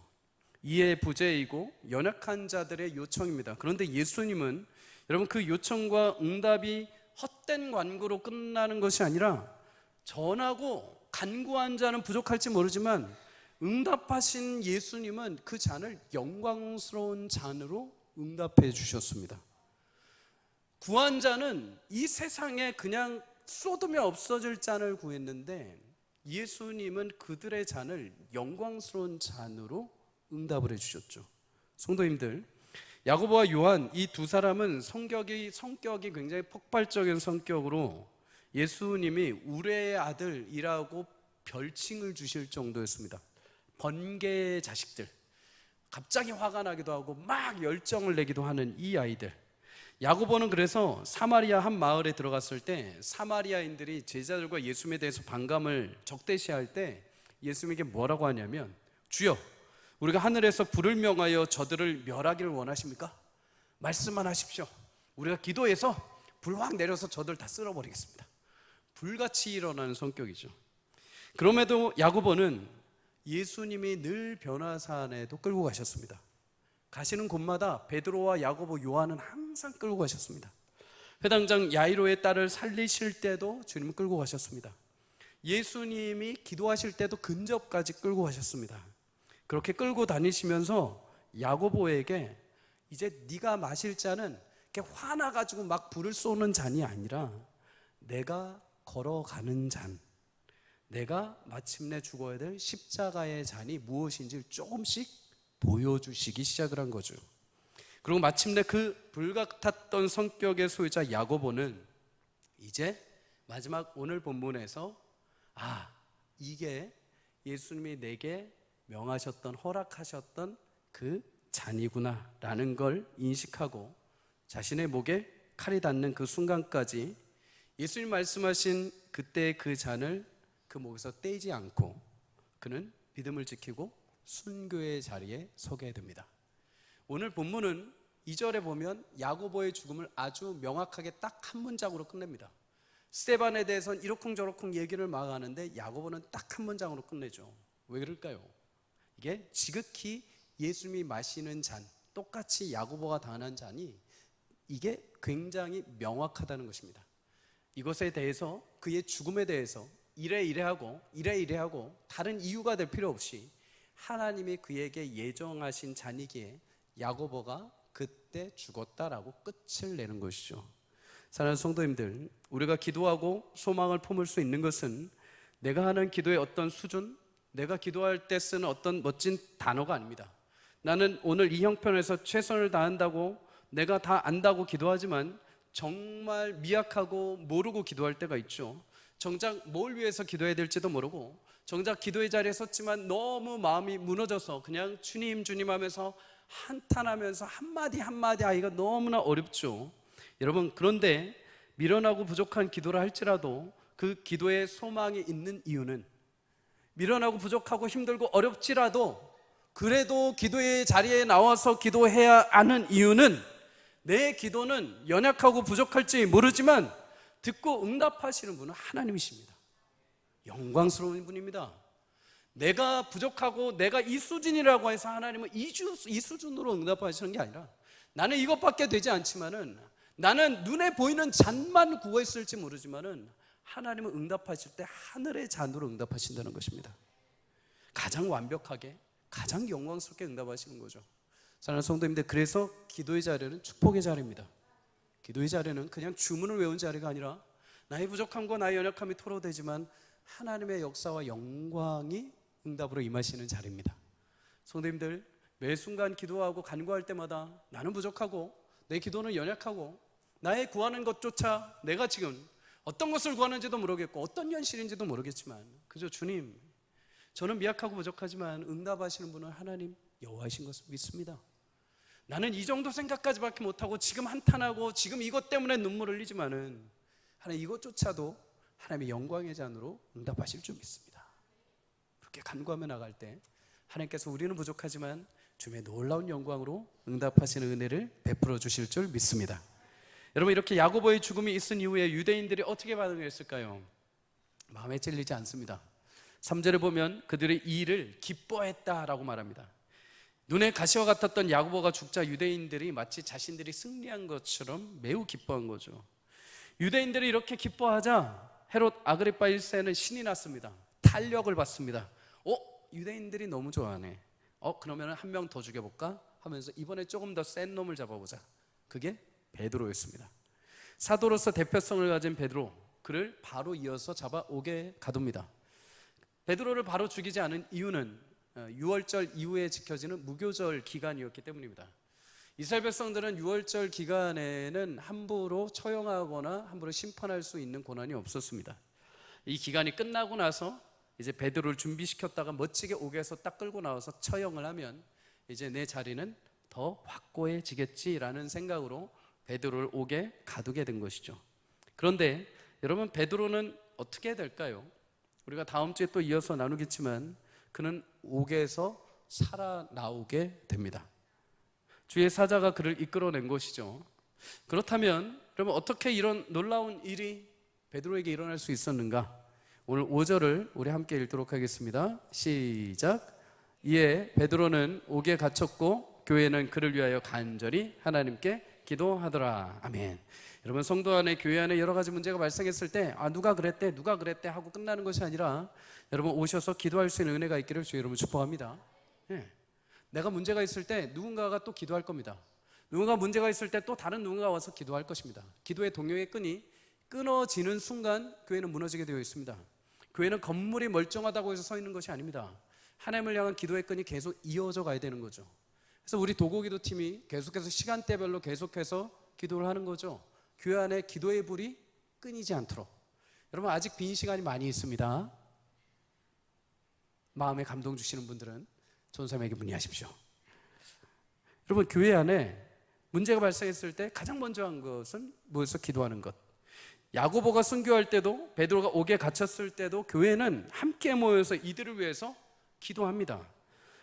이해 부재이고 연약한 자들의 요청입니다. 그런데 예수님은 여러분, 그 요청과 응답이 헛된 관구로 끝나는 것이 아니라 전하고 간구한 자는 부족할지 모르지만 응답하신 예수님은 그 잔을 영광스러운 잔으로 응답해 주셨습니다. 구한 자는 이 세상에 그냥 쏟으면 없어질 잔을 구했는데 예수님은 그들의 잔을 영광스러운 잔으로 응답을 해주셨죠. 성도님들, 야고보와 요한 이 두 사람은 성격이 굉장히 폭발적인 성격으로 예수님이 우레의 아들이라고 별칭을 주실 정도였습니다. 번개의 자식들, 갑자기 화가 나기도 하고 막 열정을 내기도 하는 이 아이들. 야고보는 그래서 사마리아 한 마을에 들어갔을 때 사마리아인들이 제자들과 예수님에 대해서 반감을 적대시할 때 예수님에게 뭐라고 하냐면, 주여, 우리가 하늘에서 불을 명하여 저들을 멸하기를 원하십니까? 말씀만 하십시오. 우리가 기도해서 불 확 내려서 저들 다 쓸어버리겠습니다. 불같이 일어나는 성격이죠. 그럼에도 야고보는 예수님이 늘 변화산에도 끌고 가셨습니다. 가시는 곳마다 베드로와 야고보, 요한은 항상 끌고 가셨습니다. 회당장 야이로의 딸을 살리실 때도 주님은 끌고 가셨습니다. 예수님이 기도하실 때도 근접까지 끌고 가셨습니다. 그렇게 끌고 다니시면서 야고보에게 이제 네가 마실 잔은 이렇게 화나가지고 막 불을 쏘는 잔이 아니라 내가 걸어가는 잔, 내가 마침내 죽어야 될 십자가의 잔이 무엇인지 조금씩 보여주시기 시작을 한 거죠. 그리고 마침내 그 불같았던 성격의 소유자 야고보는 이제 마지막 오늘 본문에서 이게 예수님이 내게 명하셨던, 허락하셨던 그 잔이구나 라는 걸 인식하고 자신의 목에 칼이 닿는 그 순간까지 예수님 말씀하신 그때 그 잔을 그 목에서 떼지 않고 그는 믿음을 지키고 순교의 자리에 서게 됩니다. 오늘 본문은 2절에 보면 야고보의 죽음을 아주 명확하게 딱 한 문장으로 끝냅니다. 스데반에 대해서는 이러쿵저러쿵 얘기를 막 하는데 야고보는 딱 한 문장으로 끝내죠. 왜 그럴까요? 이게 지극히 예수님이 마시는 잔, 똑같이 야고보가 당한 잔이 이게 굉장히 명확하다는 것입니다. 이것에 대해서, 그의 죽음에 대해서 이래 하고 다른 이유가 될 필요 없이 하나님이 그에게 예정하신 잔이기에 야고보가 그때 죽었다라고 끝을 내는 것이죠. 사랑하는 성도님들, 우리가 기도하고 소망을 품을 수 있는 것은 내가 하는 기도의 어떤 수준, 내가 기도할 때 쓰는 어떤 멋진 단어가 아닙니다. 나는 오늘 이 형편에서 최선을 다한다고, 내가 다 안다고 기도하지만 정말 미약하고 모르고 기도할 때가 있죠. 정작 뭘 위해서 기도해야 될지도 모르고, 정작 기도의 자리에 섰지만 너무 마음이 무너져서 그냥 주님 주님 하면서 한탄하면서 한마디 한마디 하기가 너무나 어렵죠. 여러분, 그런데 미련하고 부족한 기도를 할지라도 그 기도에 소망이 있는 이유는, 미련하고 부족하고 힘들고 어렵지라도 그래도 기도의 자리에 나와서 기도해야 하는 이유는, 내 기도는 연약하고 부족할지 모르지만 듣고 응답하시는 분은 하나님이십니다. 영광스러운 분입니다. 내가 부족하고 내가 이 수준이라고 해서 하나님은 이 수준으로 응답하시는 게 아니라, 나는 이것밖에 되지 않지만은, 나는 눈에 보이는 잔만 구했을지 모르지만은 하나님은 응답하실 때 하늘의 잔으로 응답하신다는 것입니다. 가장 완벽하게, 가장 영광스럽게 응답하시는 거죠. 사랑하는 성도님들, 그래서 기도의 자리는 축복의 자리입니다. 기도의 자리는 그냥 주문을 외운 자리가 아니라 나의 부족함과 나의 연약함이 토로되지만 하나님의 역사와 영광이 응답으로 임하시는 자리입니다. 성도님들, 매 순간 기도하고 간구할 때마다 나는 부족하고 내 기도는 연약하고 나의 구하는 것조차 내가 지금 어떤 것을 구하는지도 모르겠고 어떤 현실인지도 모르겠지만 그저 주님, 저는 미약하고 부족하지만 응답하시는 분은 하나님 여호와이신 것을 믿습니다. 나는 이 정도 생각까지밖에 못하고 지금 한탄하고 지금 이것 때문에 눈물 흘리지만은 하나님 이것조차도 하나님의 영광의 잔으로 응답하실 줄 믿습니다. 그렇게 간구하며 나갈 때 하나님께서 우리는 부족하지만 주님의 놀라운 영광으로 응답하시는 은혜를 베풀어 주실 줄 믿습니다. 여러분, 이렇게 야고보의 죽음이 있은 이후에 유대인들이 어떻게 반응했을까요? 마음에 찔리지 않습니다. 3절에 보면 그들의 이 일을 기뻐했다라고 말합니다. 눈에 가시와 같았던 야고보가 죽자 유대인들이 마치 자신들이 승리한 것처럼 매우 기뻐한 거죠. 유대인들이 이렇게 기뻐하자 헤롯 아그리파 1세는 신이 났습니다. 탄력을 받습니다. 유대인들이 너무 좋아하네. 그러면 한 명 더 죽여볼까? 하면서 이번에 조금 더 센 놈을 잡아보자. 그게 베드로였습니다. 사도로서 대표성을 가진 베드로, 그를 바로 이어서 잡아 옥에 가둡니다. 베드로를 바로 죽이지 않은 이유는 유월절 이후에 지켜지는 무교절 기간이었기 때문입니다. 이스라엘 백성들은 유월절 기간에는 함부로 처형하거나 함부로 심판할 수 있는 권한이 없었습니다. 이 기간이 끝나고 나서 이제 베드로를 준비시켰다가 멋지게 옥에서 딱 끌고 나와서 처형을 하면 이제 내 자리는 더 확고해지겠지라는 생각으로 베드로를 옥에 가두게 된 것이죠. 그런데 여러분, 베드로는 어떻게 될까요? 우리가 다음 주에 또 이어서 나누겠지만 그는 옥에서 살아나오게 됩니다. 주의 사자가 그를 이끌어낸 것이죠. 그렇다면 여러분, 어떻게 이런 놀라운 일이 베드로에게 일어날 수 있었는가? 오늘 5절을 우리 함께 읽도록 하겠습니다. 시작. 이에 베드로는 옥에 갇혔고 교회는 그를 위하여 간절히 하나님께 기도하더라. 아멘. 여러분, 성도 안에, 교회 안에 여러 가지 문제가 발생했을 때 누가 그랬대 하고 끝나는 것이 아니라 여러분, 오셔서 기도할 수 있는 은혜가 있기를 주의 여러분 축복합니다. 내가 문제가 있을 때 누군가가 또 기도할 겁니다. 누군가 문제가 있을 때 또 다른 누군가가 와서 기도할 것입니다. 기도의 동요의 끈이 끊어지는 순간 교회는 무너지게 되어 있습니다. 교회는 건물이 멀쩡하다고 해서 서 있는 것이 아닙니다. 하나님을 향한 기도의 끈이 계속 이어져 가야 되는 거죠. 그래서 우리 도구기도 팀이 계속해서 시간대별로 계속해서 기도를 하는 거죠. 교회 안에 기도의 불이 끊이지 않도록. 여러분, 아직 빈 시간이 많이 있습니다. 마음에 감동 주시는 분들은 전사님에게 문의하십시오. 여러분, 교회 안에 문제가 발생했을 때 가장 먼저 한 것은 모여서 기도하는 것. 야고보가 순교할 때도, 베드로가 옥에 갇혔을 때도 교회는 함께 모여서 이들을 위해서 기도합니다.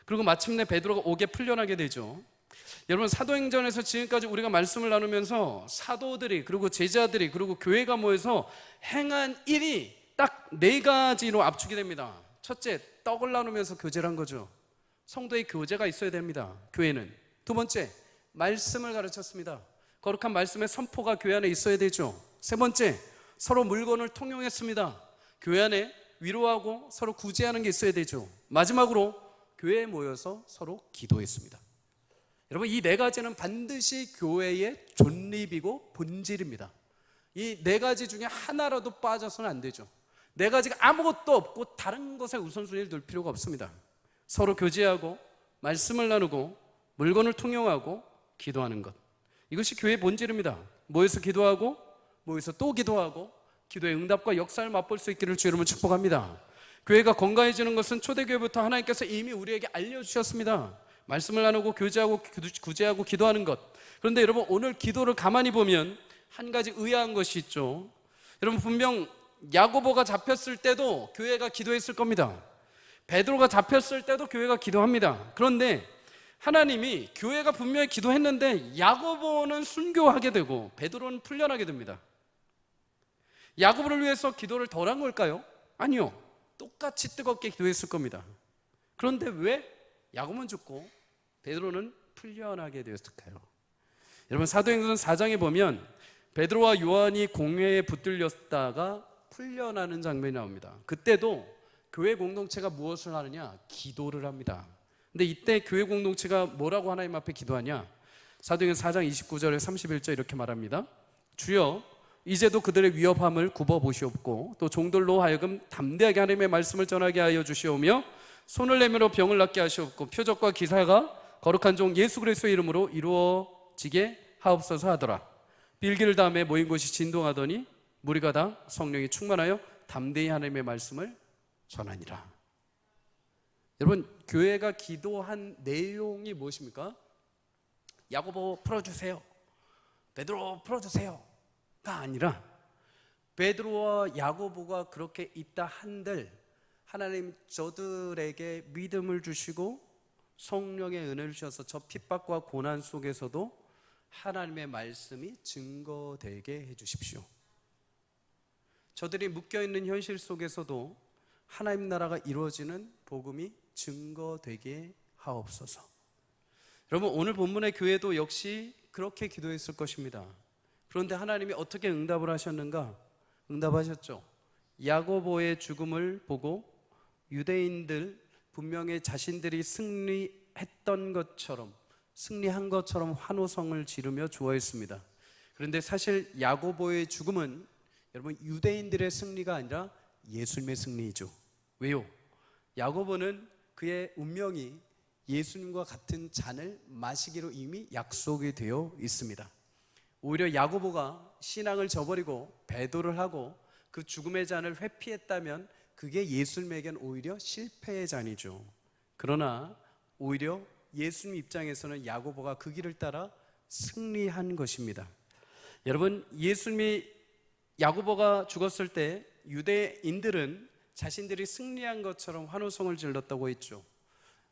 그리고 마침내 베드로가 옥에 풀려나게 되죠. 여러분, 사도행전에서 지금까지 우리가 말씀을 나누면서 사도들이, 그리고 제자들이, 그리고 교회가 모여서 행한 일이 딱 4가지로 압축이 됩니다. 첫째, 떡을 나누면서 교제를 한 거죠. 성도의 교제가 있어야 됩니다. 교회는. 두 번째, 말씀을 가르쳤습니다. 거룩한 말씀의 선포가 교회 안에 있어야 되죠. 세 번째, 서로 물건을 통용했습니다. 교회 안에 위로하고 서로 구제하는 게 있어야 되죠. 마지막으로 교회에 모여서 서로 기도했습니다. 여러분, 이 4가지는 반드시 교회의 존립이고 본질입니다. 이 4가지 중에 하나라도 빠져서는 안 되죠. 4가지가 아무것도 없고 다른 것에 우선순위를 둘 필요가 없습니다. 서로 교제하고 말씀을 나누고 물건을 통용하고 기도하는 것, 이것이 교회의 본질입니다. 모여서 기도하고 모여서 또 기도하고 기도의 응답과 역사를 맛볼 수 있기를 주 여러분 축복합니다. 교회가 건강해지는 것은 초대교회부터 하나님께서 이미 우리에게 알려주셨습니다. 말씀을 나누고 교제하고 구제하고 기도하는 것. 그런데 여러분, 오늘 기도를 가만히 보면 한 가지 의아한 것이 있죠. 여러분, 분명 야고보가 잡혔을 때도 교회가 기도했을 겁니다. 베드로가 잡혔을 때도 교회가 기도합니다. 그런데 하나님이 교회가 분명히 기도했는데 야고보는 순교하게 되고 베드로는 풀려나게 됩니다. 야고보를 위해서 기도를 덜 한 걸까요? 아니요. 똑같이 뜨겁게 기도했을 겁니다. 그런데 왜 야고보는 죽고 베드로는 풀려나게 되었을까요? 여러분, 사도행전 4장에 보면 베드로와 요한이 공회에 붙들렸다가 풀려나는 장면이 나옵니다. 그때도 교회 공동체가 무엇을 하느냐? 기도를 합니다. 근데 이때 교회 공동체가 뭐라고 하나님 앞에 기도하냐? 사도행전 4장 29절에 31절 이렇게 말합니다. 주여, 이제도 그들의 위협함을 굽어보시옵고 또 종들로 하여금 담대하게 하나님의 말씀을 전하게 하여 주시오며 손을 내밀어 병을 낫게 하시옵고 표적과 기사가 거룩한 종 예수 그리스도의 이름으로 이루어지게 하옵소서 하더라. 빌기를 다음에 모인 곳이 진동하더니 무리가 다 성령이 충만하여 담대히 하나님의 말씀을 전하니라. 여러분, 교회가 기도한 내용이 무엇입니까? 야고보 풀어주세요, 베드로 풀어주세요가 아니라 베드로와 야고보가 그렇게 있다 한들 하나님 저들에게 믿음을 주시고 성령의 은혜를 주셔서 저 핍박과 고난 속에서도 하나님의 말씀이 증거되게 해주십시오. 저들이 묶여있는 현실 속에서도 하나님 나라가 이루어지는 복음이 증거되게 하옵소서. 여러분, 오늘 본문의 교회도 역시 그렇게 기도했을 것입니다. 그런데 하나님이 어떻게 응답을 하셨는가? 응답하셨죠. 야고보의 죽음을 보고 유대인들 분명히 자신들이 승리한 것처럼 환호성을 지르며 좋아했습니다. 그런데 사실 야고보의 죽음은 여러분 유대인들의 승리가 아니라 예수님의 승리이죠. 왜요? 야고보는 그의 운명이 예수님과 같은 잔을 마시기로 이미 약속이 되어 있습니다. 오히려 야고보가 신앙을 저버리고 배도를 하고 그 죽음의 잔을 회피했다면 그게 예수님에겐 오히려 실패의 잔이죠. 그러나 오히려 예수님 입장에서는 야고보가 그 길을 따라 승리한 것입니다. 여러분, 예수님이 야고보가 죽었을 때 유대인들은 자신들이 승리한 것처럼 환호성을 질렀다고 했죠.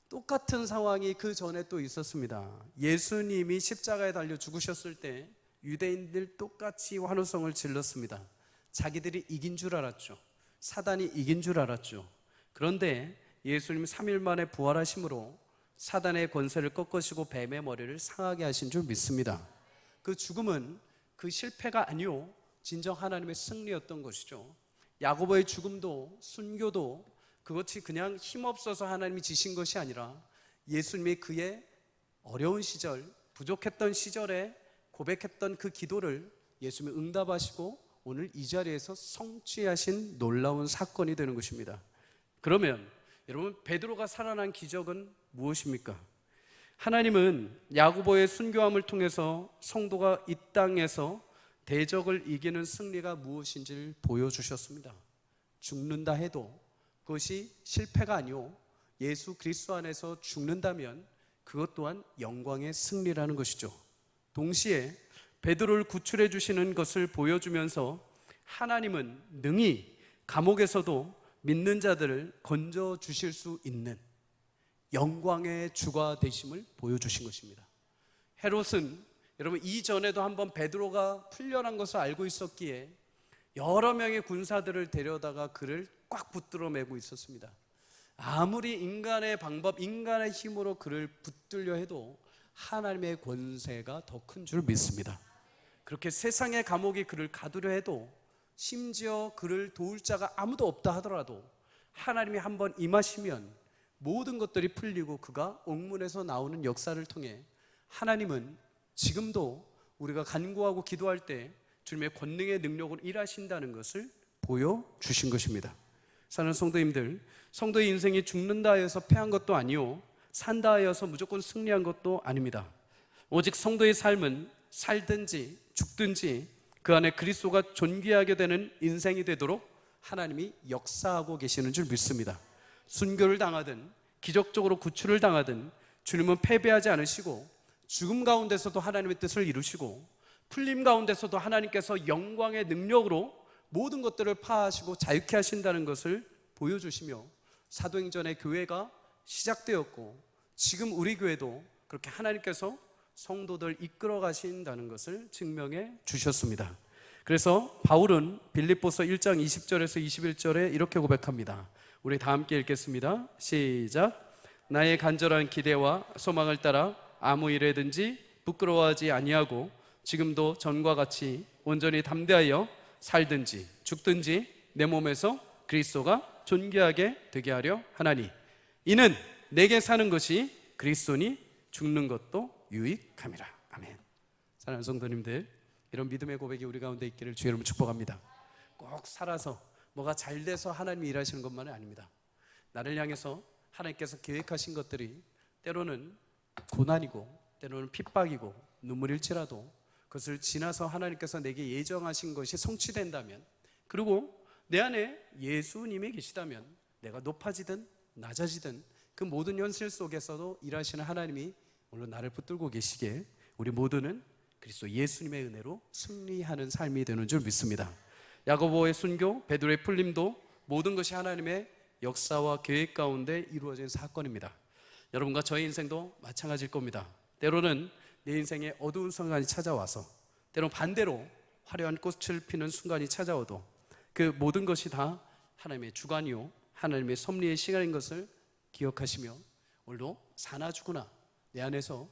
똑같은 상황이 그 전에 또 있었습니다. 예수님이 십자가에 달려 죽으셨을 때 유대인들 똑같이 환호성을 질렀습니다. 자기들이 이긴 줄 알았죠. 사단이 이긴 줄 알았죠. 그런데 예수님 3일 만에 부활하심으로 사단의 권세를 꺾으시고 뱀의 머리를 상하게 하신 줄 믿습니다. 그 죽음은 그 실패가 아니요 진정 하나님의 승리였던 것이죠. 야고보의 죽음도 순교도 그것이 그냥 힘없어서 하나님이 지신 것이 아니라 예수님이 그의 어려운 시절, 부족했던 시절에 고백했던 그 기도를 예수님이 응답하시고 오늘 이 자리에서 성취하신 놀라운 사건이 되는 것입니다. 그러면 여러분, 베드로가 살아난 기적은 무엇입니까? 하나님은 야고보의 순교함을 통해서 성도가 이 땅에서 대적을 이기는 승리가 무엇인지를 보여주셨습니다. 죽는다 해도 그것이 실패가 아니오 예수 그리스도 안에서 죽는다면 그것 또한 영광의 승리라는 것이죠. 동시에 베드로를 구출해 주시는 것을 보여주면서 하나님은 능히 감옥에서도 믿는 자들을 건져 주실 수 있는 영광의 주가 되심을 보여주신 것입니다. 헤롯은 여러분 이전에도 한번 베드로가 풀려난 것을 알고 있었기에 여러 명의 군사들을 데려다가 그를 꽉 붙들어 매고 있었습니다. 아무리 인간의 방법, 인간의 힘으로 그를 붙들려 해도 하나님의 권세가 더 큰 줄 믿습니다. 그렇게 세상의 감옥이 그를 가두려 해도 심지어 그를 도울 자가 아무도 없다 하더라도 하나님이 한번 임하시면 모든 것들이 풀리고 그가 옥문에서 나오는 역사를 통해 하나님은 지금도 우리가 간구하고 기도할 때 주님의 권능의 능력으로 일하신다는 것을 보여주신 것입니다. 사는 성도님들, 성도의 인생이 죽는다 하여서 패한 것도 아니요 산다 하여서 무조건 승리한 것도 아닙니다. 오직 성도의 삶은 살든지 죽든지 그 안에 그리스도가 존귀하게 되는 인생이 되도록 하나님이 역사하고 계시는 줄 믿습니다. 순교를 당하든 기적적으로 구출을 당하든 주님은 패배하지 않으시고 죽음 가운데서도 하나님의 뜻을 이루시고 풀림 가운데서도 하나님께서 영광의 능력으로 모든 것들을 파하시고 자유케 하신다는 것을 보여주시며 사도행전의 교회가 시작되었고 지금 우리 교회도 그렇게 하나님께서 성도들 이끌어 가신다는 것을 증명해 주셨습니다. 그래서 바울은 빌립보서 1장 20절에서 21절에 이렇게 고백합니다. 우리 다 함께 읽겠습니다. 시작. 나의 간절한 기대와 소망을 따라 아무 일에든지 부끄러워하지 아니하고 지금도 전과 같이 온전히 담대하여 살든지 죽든지 내 몸에서 그리스도가 존귀하게 되게 하려 하나니 이는 내게 사는 것이 그리스도니 죽는 것도 유익함이라. 아멘. 사랑하는 성도님들, 이런 믿음의 고백이 우리 가운데 있기를 주의 이름으로 축복합니다. 꼭 살아서 뭐가 잘 돼서 하나님이 일하시는 것만은 아닙니다. 나를 향해서 하나님께서 계획하신 것들이 때로는 고난이고 때로는 핍박이고 눈물일지라도 그것을 지나서 하나님께서 내게 예정하신 것이 성취된다면, 그리고 내 안에 예수님이 계시다면 내가 높아지든 낮아지든 그 모든 현실 속에서도 일하시는 하나님이 물론 나를 붙들고 계시기에 우리 모두는 그리스도 예수님의 은혜로 승리하는 삶이 되는 줄 믿습니다. 야고보의 순교, 베드로의 풀림도 모든 것이 하나님의 역사와 계획 가운데 이루어진 사건입니다. 여러분과 저의 인생도 마찬가지일 겁니다. 때로는 내 인생에 어두운 순간이 찾아와서, 때로는 반대로 화려한 꽃을 피는 순간이 찾아와도 그 모든 것이 다 하나님의 주관이요 하나님의 섭리의 시간인 것을 기억하시며 오늘도 사나 죽으나 내 안에서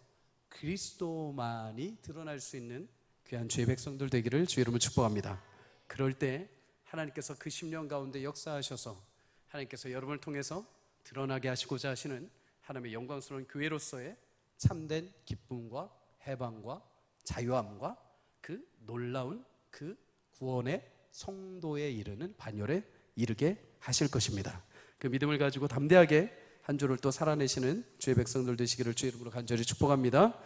그리스도만이 드러날 수 있는 귀한 주의 백성들 되기를 주의 이름으로 축복합니다. 그럴 때 하나님께서 그 10년 가운데 역사하셔서 하나님께서 여러분을 통해서 드러나게 하시고자 하시는 하나님의 영광스러운 교회로서의 참된 기쁨과 해방과 자유함과 그 놀라운 그 구원의 성도에 이르는 반열에 이르게 하실 것입니다. 그 믿음을 가지고 담대하게 한 주를 또 살아내시는 주의 백성들 되시기를 주의 이름으로 간절히 축복합니다.